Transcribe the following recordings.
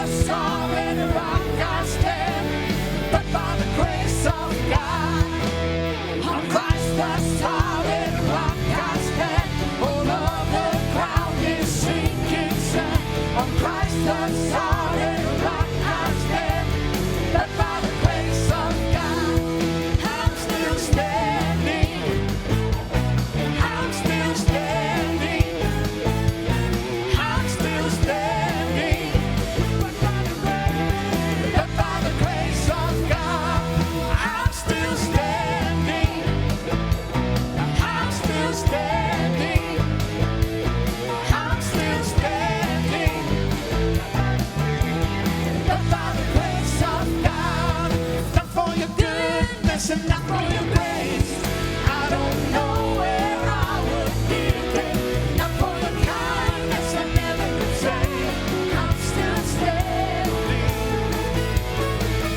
the solid rock I stand, but by the grace of God, on Christ the solid rock I stand. All of the ground is sinking sand. On Christ the solid rock I stand, but by the grace of God, I'm still standing. I'm still standing. I'm still standing. But by the grace of God, I'm still standing. I'm still standing. I'm still standing. But by the grace of God, not for your goodness and not for your grace, I don't know where I would be today. Not for your kindness, I never could say I'm still standing.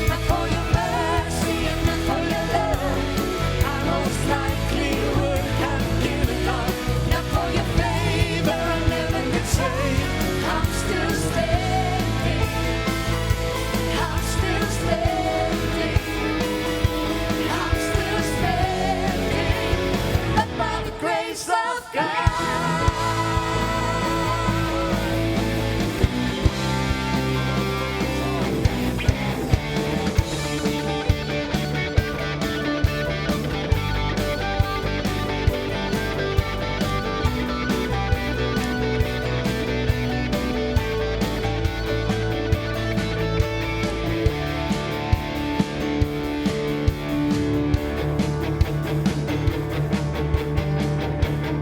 Not for your mercy and not for your love, I most likely would have given up. Not for your favor, I never could say I'm still standing. I'm still standing. I'm still standing. But by the grace of God.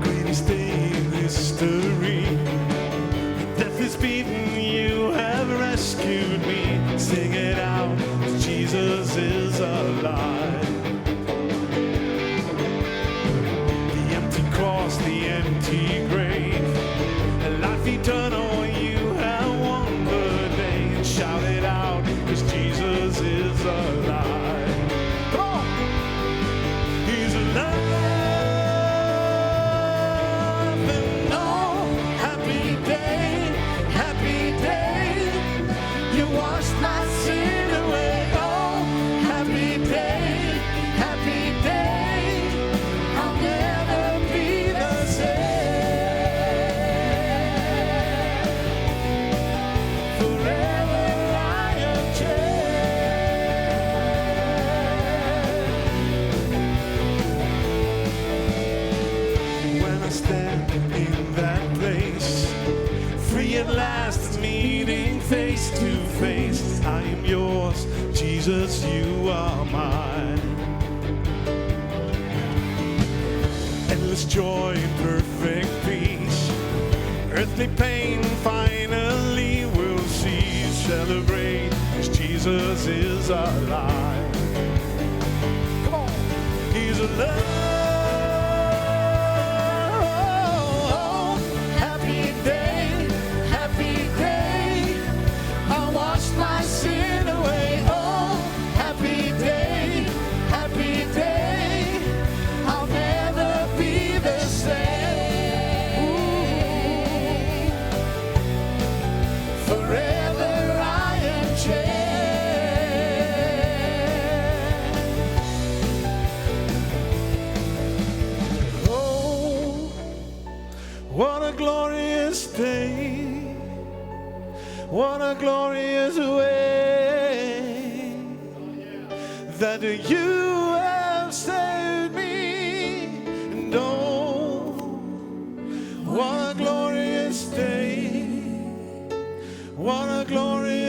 Greatest day in history. Death is beaten, you have rescued me. Sing it out, Jesus is alive. The empty cross, the empty grave, life eternal, you have won the day. And shout it out, 'cause Jesus is alive. Come on! He's alive. And oh, happy day, happy day. You washed my sin away. Oh, happy day, happy day. I'll never be the same. Forever I am changed. When I stand in that place, free at last, meeting face to face. I am yours, Jesus, you are mine. Endless joy and perfect peace. Earthly pain finally will cease. Celebrate, 'cause Jesus is alive. Come on, He's alive. Happy day, happy day. I washed my sin away. Oh, happy day, happy day. I'll never be the same. Forever I am changed. Oh, what a glorious day. What a glorious way that you have saved me. And oh, what a glorious day. What a glorious